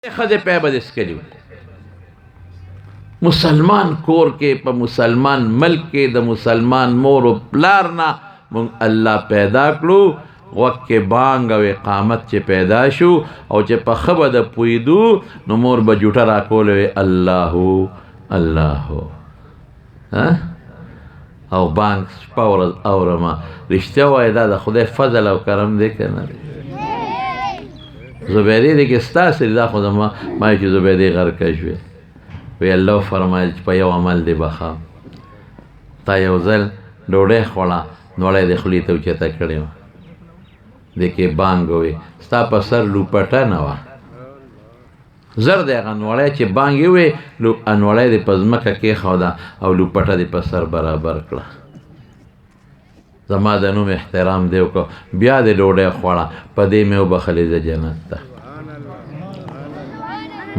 خدای په بدس کړي مسلمان کور کې په مسلمان ملک کې د مسلمان مور او پلار نه مونږ الله پیدا کړو وخت کې بانګ او اقامت چې پیدا شو او چې په خبره د پویدو نو مور به جوټه راکولې الله الله او بانګ شپه ورځ اورما رښتیا وایي دا د خدای فضل او کرم دی که نه زبیدی دی که ستاسې دا خو ما چې زبیدی غرقه شوې وی الله فرمایل چې په یو عمل دی بخا تا یو ځل ډوډۍ خوړه نوړی د خولې ته اوچته کړې وه دی کې بانګ وی ستا په سر لوپټه نه وه زر دی هغه نوړی چې بانګ یې وی نوړی دې په ځمکه کېښوده او لوپټه دې په سر برابر کړه زما د نوم احترام دی وکړه بیا دې ډوډۍ خوړه په دې مې وبخلې زه جنت ته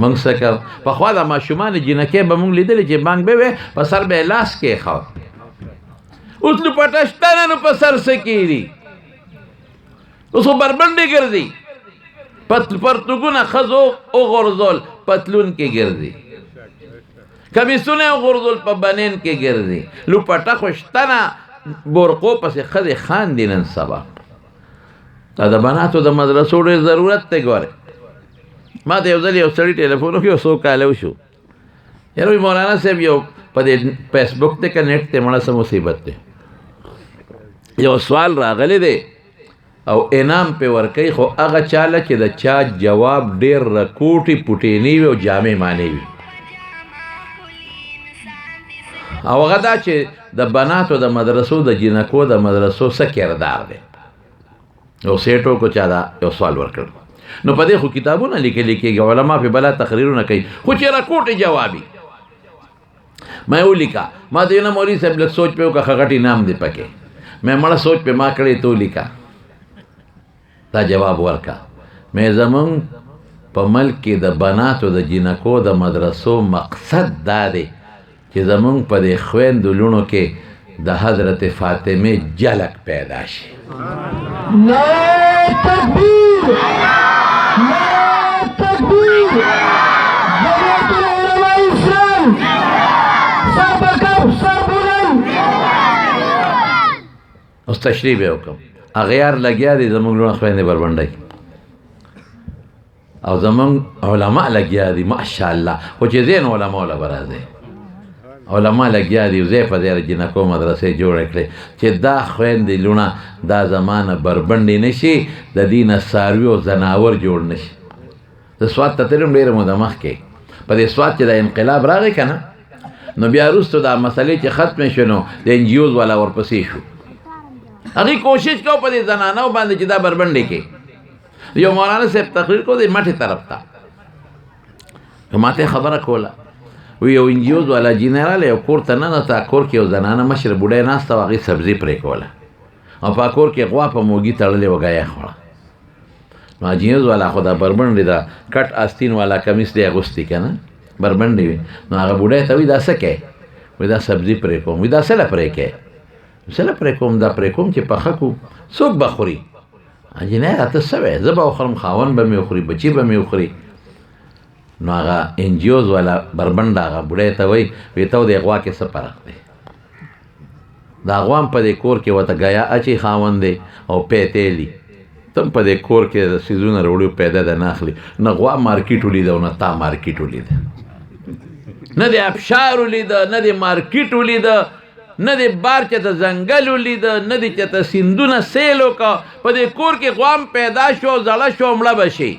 موږ څه کوو پخوا د ماشومانو جینکۍ به موږ لیدلې چې بانګ به وی په سر به یې لاس کېښود اوس لوپټه شته نه نو په سر څه کېږي اوس خو بربنډې ګرځي پرتوګونه ښځو وغورځول پتلون کې ګرځي کمیسونه یې وغورځول په بنین کې ګرځي لوپټه خو شته نه برقو پسې ښځې خاندي نن سبا دا د بناتو د مدرسو ډېر ضرورت دی ګورې ما ته یو ځل یو سړي ټلیفون وکړ یو څو کاله وشو یاره وایي مولانا صاحب یو په دې فیسبک دی که نیټ دی مړه څه مصیبت دی یو سوال راغلی دی او انعام پې ورکوي خو هغه چاله چې د چا جواب ډېر رکوټې پوټینې وي او جامې معنی وي او هغه دا چې د بناتو د مدرسو د جینکو د مدرسو څه کردار دی یو سیټو کو چا دا یو سوال ورکړ نو په دې خو کتابونه لیکلي کېږي علما پې بلا تقریرونه کوي خو چې رکوټې جوابي ما یې ولیکه ما ته نه مولوي صاحب لږ سوچ پې وکړه غټ انعام دی پکې مې مړه سوچ پې ما کړی تو لیکه دا جواب ورکا مې زمونږ په ملک کې د بناتو د جینکو د مدرسو مقصد دا دی چې زمونږ په دې خویندو لوڼو کې د حضرت فاطمه جلک پیدا شي نعرہ تکبیر نعرہ تکبیر جماعت العلماء اسلام سر برکب سر بلند اوس تشریح به وکړم اغیار لګیا دي زمونږ لوڼه خویندې بربنډی او زمونږ علما لګیا دي ماشاءالله خو چې ځین علما وله به راځي علما لګیا دي ځای په دې جینکو مدرسې جوړې کړې چې دا خویندې لوڼه دا زمانه بربنډې نه شي د دې نه څاروي او ځناور جوړ نه شي زه سوات ته تلم ډېره موده مخکې په دې سوات چې دا انقلاب راغی که نه نو بیا وروسته دا مسلې چې ختمې شو نو د انجیوز والا ورپسې شو هغې کوشش کو په دې زنانو باندې چې دا بربنډې کې یو مولانا صاحب تقریر کو د مټې طرف ته ما ته خبره کوله وی یو انجیوز والا جنرال یو کور ته ننوته کور کې یو زنانه مشره بوډۍ ناسته وه هغې سبزي پرې کوله او په کور کې غوا په موږي تړلې وه ګایه خوړه نو انجیوز والا خو دا بربنډې دا کټ آستین والا کمیس دی اغوستي که نه بربنډې وي نو هغه بوډۍ ته وایي دا څه کوې وایي دا سبزي پرې کوم وایي دا څه له پرې کوې څه له پرې کوم دا پرې کوم چې پخه کړو څوک به خوري جنۍ ته څه وایې زه به وخورم خاوند به مې وخوري بچي به مې وخوري نو هغه انجیوز والا بربنډ هغه بوډۍ ته وایي وایي ته د غوا کې څه فرق دی دا غوا هم په دې کور کې ورته ګیا اچي خاوند دی او پیتېلي ته هم په دې کور کې د څیزونه راوړي پیدا ده نه اخلي نه غوا مارکیټ ولیده او نه تا مارکیټ ولیده نه د ابشار ولیده نه د مارکیټ ولیده نه د بار چې ته ځنګل ولیده نه د چې ته سیندونه سیل وکړه په دې کور کې غوا هم پیدا شو زړه شو مړه به شي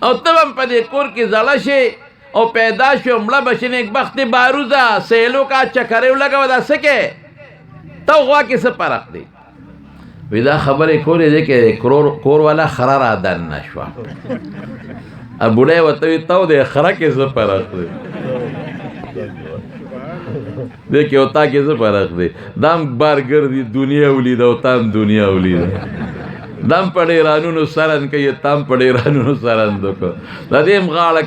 او ته هم په دې کور کې زړه شي او پیدا شو مړه به شي نیک بختې باروزه سیلو کا چکرې ولګوه دا څه کې ته غوا کې څه فرق دی وی دا خبرې کولې دی کې کور والا خره را دننه شوه بوډۍ ورته وي ته د خره کې څه فرق دی دی کې او تا کې څه فرق دی دا هم بارګر دی دنیا ولیده او تا هم دنیا ولیده دم په ډېرانونو سرند کوي تا هم په ډېرانونو سرند وکړه د دې هم غاړه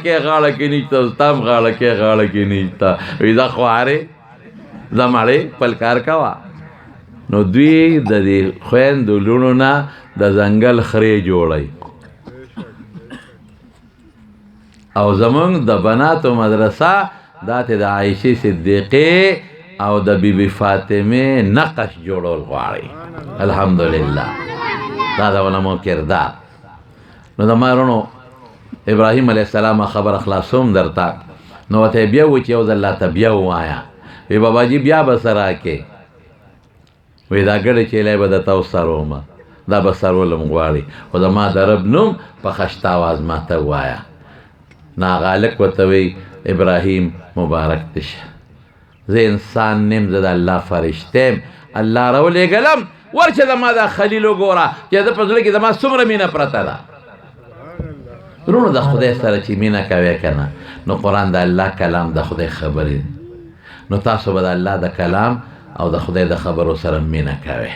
کې نیچته تا هم غاړه کې نیچته وایي دا خوارې دا مړې خپل کار کوه نو دوی د دې خویندو لوڼو نه د ځنګل خرې جوړوي او زمونږ د بناتو مدرسه دا ته د عایشې صدیقې او د بیبي فاطمه نقش جوړول غواړي. الحمدلله دا د علماء کردار. نو د مارونو ابراهیم علیه السلام خبر خلاصوم درته. نو ته بیا و چې یو ځل ته بیا ووایا وی باباجي بیا به سره کې وی دا ګډه چیلی به درته وسرومه دا به سرولم غواړي خو زما د رب نوم په خشته اواز ماته ووایه. نو هغه هلک ورته وی ابراهیم مبارک دې شه زه انسان نیم زه د الله فرشته یم الله راولېږلم ورشه زما دا خلیل وګوره چې زه په زړه کې زما څومره مینه پرته ده. ورونو د خدای سره چې مینه کوې که نه نو قرآن د الله کلام د خدای خبرې نو تاسو به د الله د کلام او د خدای د خبرو سره مینه کوئ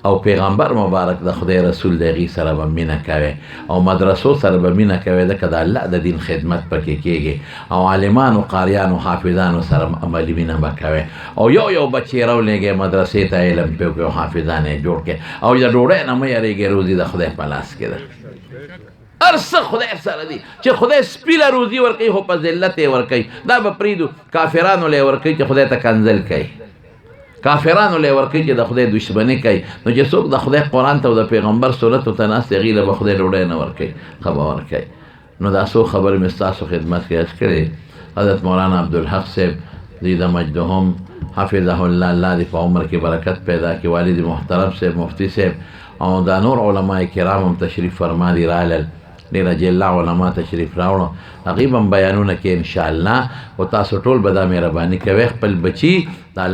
او پیغمبر مبارک د خدای رسول د هغې سره به مینه کوئ او مدرسو سره به مینه کوئ ځکه د الله د دین خدمت پکې کېږي او عالمانو قاریانو حافظانو سره عملي مینه به کوئ او یو بچی راولېږئ مدرسې ته علم پې وکړي او حافظان یې جوړ کړي او د ډوډۍ نه مه یېرېږئ روزي د خدای په لاس کې ده. هر څه خدای سره دی چې خدای سپیله روزي ورکوي خو په ذلت یې ورکوي دا به پرېږدو کافرانو له یې ورکوي چې خدای ته کنځل کوي کافرانو له یې ورکوي چې د خدای دشمني کوي نو چې څوک د خدای قرآن ته او د پیغمبر سنتو ته ناست هغې له به خدای ډوډۍ نه ورکوي ښه به ورکوي. نو دا څو خبرې مې ستاسو خدمت کې عرض کړې. حضرت مولانا عبدالحق صاحب زیده مجدهم حفظه الله الله دې په عمر کې برکت پیدا کړي والد محترم صاحب مفتی صاحب او دا نور علما کرام هم تشریف فرما دي رالل ډېر جله علما تشریف راوړو هغوی به هم بیانونه کې انشاءالله او تاسو ټول به دا مهرباني کوئ خپل بچي دا